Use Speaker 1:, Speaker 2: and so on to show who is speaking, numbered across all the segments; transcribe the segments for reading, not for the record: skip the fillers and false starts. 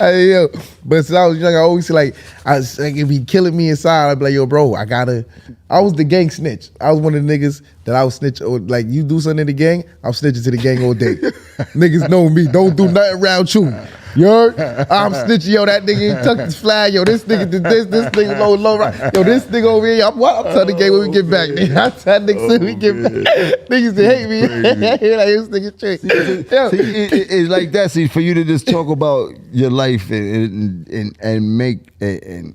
Speaker 1: Yo, but since I was young, I always say like, if he killing me inside, I'd be like, yo, bro, I was the gang snitch. I was one of the niggas that I was snitch. Or like, you do something in the gang, I'm snitching to the gang all day. Niggas know me. Don't do nothing around you. You heard? I'm snitching. Yo, that nigga ain't tucked his flag. Yo, this nigga did this nigga low right. Yo, this nigga over here. I'm telling the gang when we get back. Nigga. I tell niggas when we get back. Niggas that hate me. Like, this nigga straight.
Speaker 2: It's like that. See, for you to just talk about your life and make and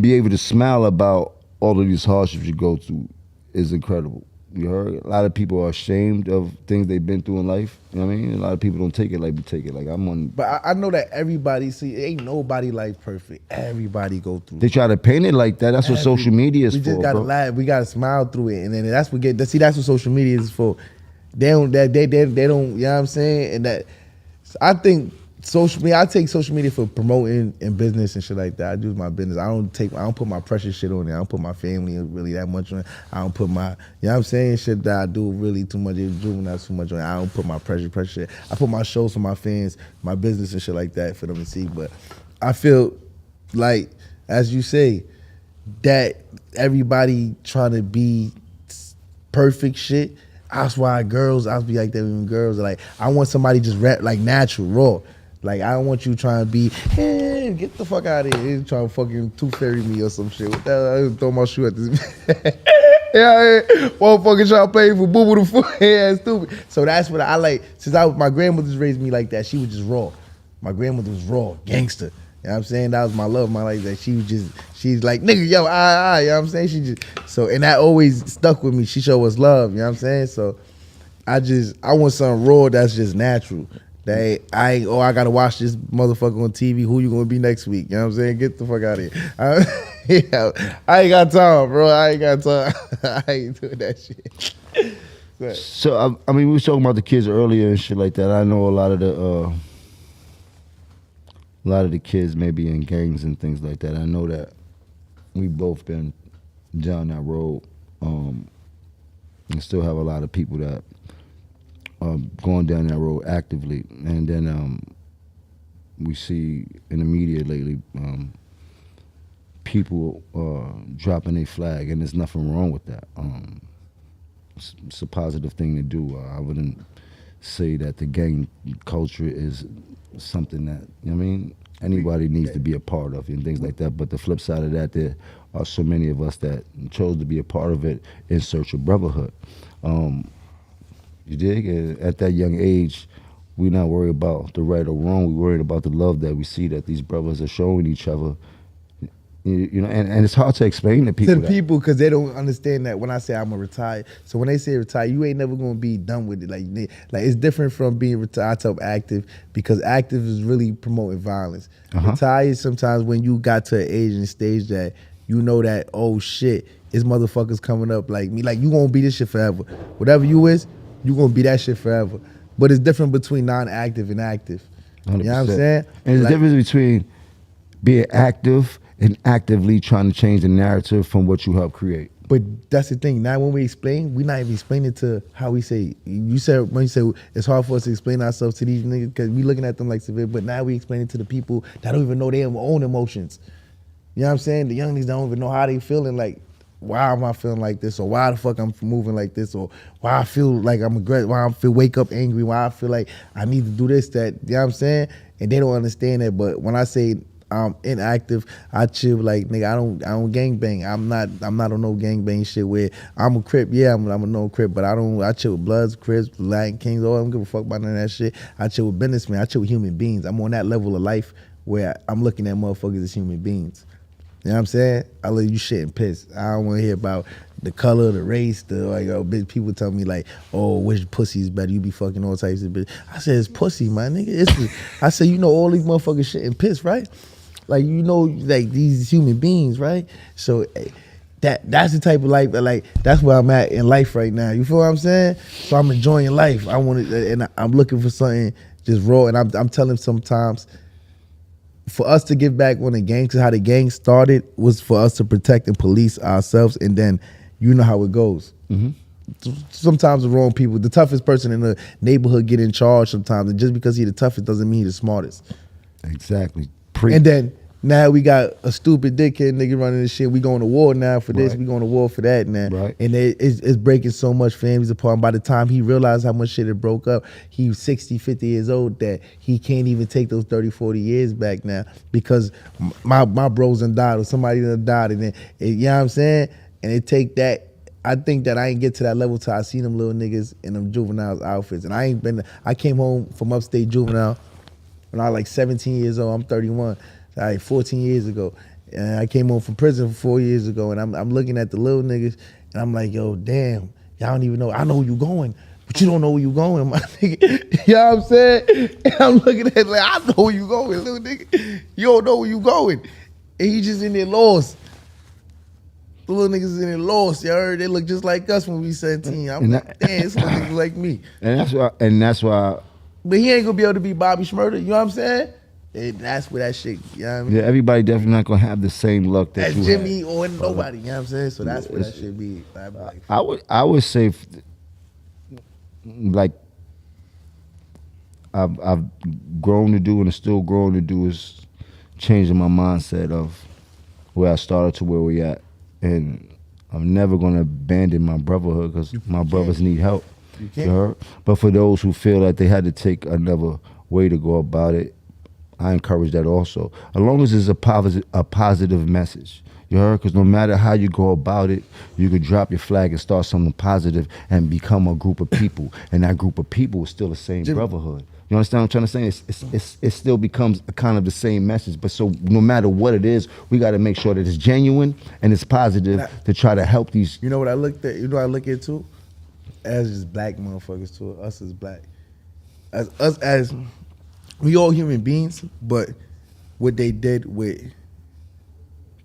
Speaker 2: be able to smile about all of these hardships you go through is incredible. You heard? A lot of people are ashamed of things they've been through in life. You know what I mean? A lot of people don't take it like we take it. Like I'm on.
Speaker 1: But I know that everybody, ain't nobody life perfect. Everybody go through.
Speaker 2: They try to paint it like that. That's what social media is for. We
Speaker 1: just gotta laugh. We gotta smile through it, and then that's what that's what social media is for. They don't. You know what I'm saying? And that I think social media. I take social media for promoting and business and shit like that. I do my business. I don't put my precious shit on it. I don't put my family really that much on it. I don't put my, you know what I'm saying, shit that I do really too much. Not too much on it. I don't put my precious shit. I put my shows for my fans, my business and shit like that for them to see. But I feel like, as you say, that everybody trying to be perfect shit. That's why I'll be like that even girls are like, I want somebody just rap like natural, raw. Like, I don't want you trying to be, hey, get the fuck out of here. You're trying to fucking tooth fairy me or some shit. What the hell? I just throw my shoe at this. Motherfucker trying to play for boo-boo the foot. Yeah, stupid. So that's what I like. Since my grandmother's raised me like that, she was just raw. My grandmother was raw, gangster. You know what I'm saying? That was my love, my life. That she's like, nigga, yo, you know what I'm saying? And that always stuck with me. She showed us love, you know what I'm saying? So I want something raw that's just natural. I gotta watch this motherfucker on TV. Who you gonna be next week? You know what I'm saying? Get the fuck out of here. I ain't got time, bro. I ain't got time. I ain't doing that shit.
Speaker 2: So, I mean, we was talking about the kids earlier and shit like that. I know a lot of the kids may be in gangs and things like that. I know that we both been down that road, and still have a lot of people that going down that road actively. And then we see in the media lately people dropping their flag, and there's nothing wrong with that. It's a positive thing to do. I wouldn't say that the gang culture is something that, you know what I mean, anybody needs to be a part of and things like that. But the flip side of that, there are so many of us that chose to be a part of it in search of brotherhood. You dig? And at that young age, we're not worried about the right or wrong. We're worried about the love that we see that these brothers are showing each other. You know, and it's hard to explain to people.
Speaker 1: People, because they don't understand that when I say I'm gonna retire. So when they say retire, you ain't never gonna be done with it. Like it's different from being retired. I tell active, because active is really promoting violence. Retire is sometimes when you got to an age and stage that you know that, oh shit, this motherfucker's coming up like me. Like, you gonna be this shit forever. Whatever you is, you gonna be that shit forever. But it's different between non-active and active. 100%. You know what I'm saying?
Speaker 2: And there's a difference between being active and actively trying to change the narrative from what you help create.
Speaker 1: But that's the thing. Now when we explain, we're not even explaining to how we say. When you say it's hard for us to explain ourselves to these niggas because we looking at them like severe, but now we explain it to the people that don't even know their own emotions. You know what I'm saying? The young niggas don't even know how they feeling, like, why am I feeling like this, or why the fuck I'm moving like this, or why I feel like I'm aggressive, why I feel wake up angry, why I feel like I need to do this, that, you know what I'm saying? And they don't understand that. But when I say I'm inactive, I chill, like, nigga, I don't gangbang. I'm not on no gangbang shit where I'm a Crip, yeah, I'm a no Crip, but I chill with Bloods, Crips, Latin Kings, I don't give a fuck about none of that shit. I chill with businessmen, I chill with human beings. I'm on that level of life where I'm looking at motherfuckers as human beings. You know what I'm saying? I let you shit and piss. I don't want to hear about the color, the race, bitch. People tell me like, oh, which pussy is better? You be fucking all types of bitch. I said, it's pussy, my nigga. I said, you know all these motherfuckers shit and piss, right? Like, you know, like, these human beings, right? So that's the type of life, like, that's where I'm at in life right now. You feel what I'm saying? So I'm enjoying life. I want it, and I'm looking for something just raw. And I'm telling sometimes, for us to give back on the gang, because how the gang started was for us to protect and police ourselves, and then you know how it goes. Mm-hmm. sometimes the wrong people. The toughest person in the neighborhood get in charge sometimes, and just because he the toughest doesn't mean he the smartest.
Speaker 2: Exactly.
Speaker 1: And then now we got a stupid dickhead nigga running this shit. We going to war now for this.
Speaker 2: Right.
Speaker 1: We going to war for that now.
Speaker 2: Right.
Speaker 1: And it's breaking so much families apart. And by the time he realized how much shit it broke up, he was 60, 50 years old that he can't even take those 30, 40 years back now because my bros done died or somebody done died. And then, you know what I'm saying? And it take that. I think that I ain't get to that level till I seen them little niggas in them juveniles outfits. And I came home from upstate juvenile when I was like 17 years old. I'm 31. Like 14 years ago. And I came home from prison for 4 years ago, and I'm looking at the little niggas, and I'm like, yo, damn, y'all don't even know. I know where you going, but you don't know where you going, my nigga. You know what I'm saying? And I'm looking at it like, I know where you going, little nigga. You don't know where you going. And he just in there lost. The little niggas in there lost. You heard? They look just like us when we 17. I'm like, damn, this little niggas like me.
Speaker 2: And that's why.
Speaker 1: But he ain't gonna be able to be Bobby Smurda, you know what I'm saying? And that's where that shit, you know what I mean?
Speaker 2: Yeah, everybody definitely not gonna have the same luck that
Speaker 1: That's
Speaker 2: you
Speaker 1: Jimmy
Speaker 2: had.
Speaker 1: or nobody, you know what I'm saying? So that's where that shit be.
Speaker 2: I would say, like, I've grown to do and still growing to do is changing my mindset of where I started to where we at, and I'm never gonna abandon my brotherhood because my brothers need help. You heard? But for those who feel that they had to take another way to go about it, I encourage that also. As long as it's a positive message. You heard? Because no matter how you go about it, you could drop your flag and start something positive and become a group of people. And that group of people is still the same brotherhood. You understand what I'm trying to say? It still becomes a kind of the same message. But so no matter what it is, we got to make sure that it's genuine and it's positive to try to help these.
Speaker 1: You know what I looked at? You know what I look at too? As just black motherfuckers too. Us as black. As we all human beings, but what they did with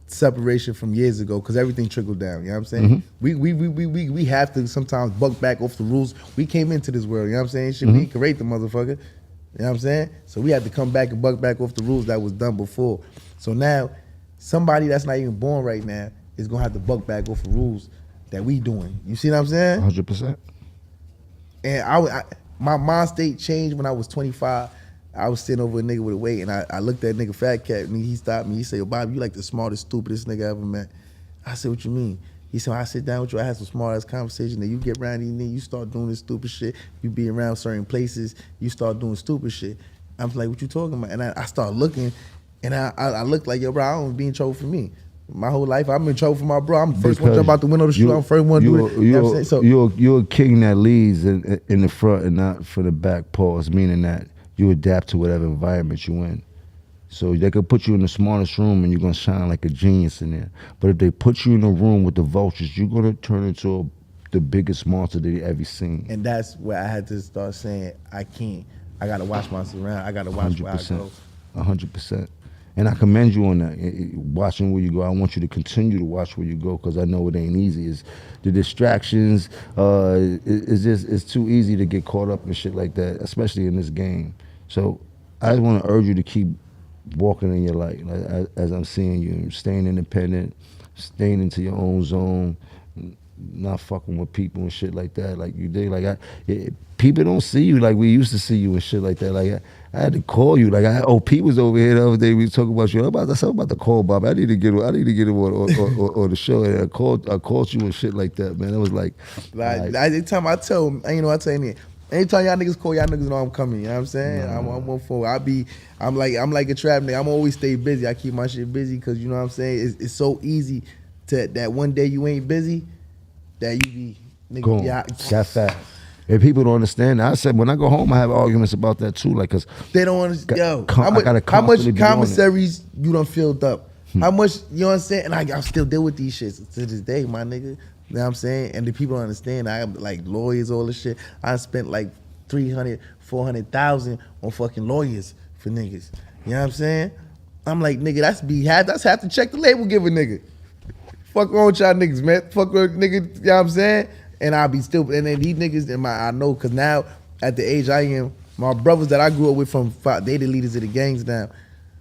Speaker 1: separation from years ago, because everything trickled down, you know what I'm saying? We have to sometimes buck back off the rules. We came into this world, you know what I'm saying? Should we create the motherfucker? You know what I'm saying? So we had to come back and buck back off the rules that was done before. So now, somebody that's not even born right now is gonna have to buck back off the rules that we doing. You see what I'm saying?
Speaker 2: 100%.
Speaker 1: And my mind state changed when I was 25. I was sitting over a nigga with a weight, and I looked at nigga Fat Cat, and he stopped me. He said, yo, Bob, you like the smartest, stupidest nigga I ever met. I said, what you mean? He said, when I sit down with you, I had some smart-ass conversation, and you get around these niggas, you start doing this stupid shit. You be around certain places, you start doing stupid shit. I'm like, what you talking about? And I start looking, and I look like, yo, bro, I don't be in trouble for me. My whole life, I'm in trouble for my bro. I'm the first one to jump out the window of the shoe. I'm the first one to do it. You know what I'm saying? So
Speaker 2: you're a king that leads in the front and not for the back pause, meaning that you adapt to whatever environment you in. So they could put you in the smartest room and you're gonna shine like a genius in there. But if they put you in a room with the vultures, you're gonna turn into the biggest monster they ever seen.
Speaker 1: And that's where I had to start saying, I can't. I gotta watch my surround. I gotta watch where I go.
Speaker 2: 100%. And I commend you on that, watching where you go. I want you to continue to watch where you go because I know it ain't easy. It's the distractions. It's too easy to get caught up in shit like that, especially in this game. So I just want to urge you to keep walking in your light, like, as I'm seeing you, staying independent, staying into your own zone, not fucking with people and shit like that, like you did. Like people don't see you like we used to see you and shit like that. Like I had to call you. Like P was over here the other day. We was talking about you. I was about to call Bob. I need to get him on the show. And I called you and shit like that, man. It was like
Speaker 1: anytime I tell him, you know, I tell him, anytime y'all niggas call, y'all niggas know I'm coming. You know what I'm saying? I'm on phone. I'm like a trap nigga. I'm always stay busy. I keep my shit busy because you know what I'm saying. It's so easy to that one day you ain't busy, that you be nigga. Yeah,
Speaker 2: that fast. If people don't understand, I said when I go home, I have arguments about that too. Like, cause
Speaker 1: they don't understand. Yo,
Speaker 2: how
Speaker 1: much commissaries you done filled up? How much, you know what I'm saying? And I still deal with these shits to this day, my nigga. You know what I'm saying? And the people don't understand. I have like lawyers, all this shit. I spent like 300, 400,000 on fucking lawyers for niggas. You know what I'm saying? I'm like, nigga, that's half the check the label give a nigga. Fuck wrong with y'all niggas, man. Fuck with nigga, you know what I'm saying? And I'll be still, and then these niggas, I know, cause now at the age I am, my brothers that I grew up with they the leaders of the gangs now.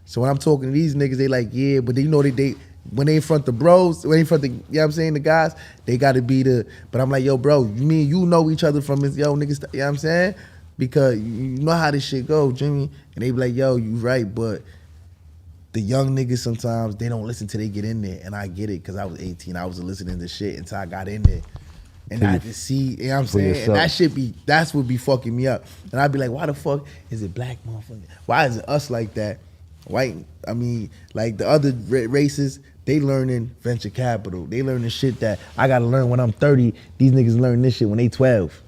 Speaker 1: So when I'm talking to these niggas, they like, yeah, but you know they when they in front the bros, when they in front the, you know what I'm saying, the guys, they gotta be the, but I'm like, yo, bro, me and you know each other from this, yo, niggas, you know what I'm saying? Because you know how this shit go, Jimmy. And they be like, yo, you right, but the young niggas sometimes, they don't listen till they get in there. And I get it, because I was 18, I was listening to shit until I got in there. And I just see, you know what I'm saying?
Speaker 2: yourself.
Speaker 1: And that shit be, that's what be fucking me up. And I'd be like, why the fuck is it black motherfucker? Why is it us like that? White, I mean, like the other races, they learning venture capital. They learning shit that I gotta learn when I'm 30. These niggas learn this shit when they 12.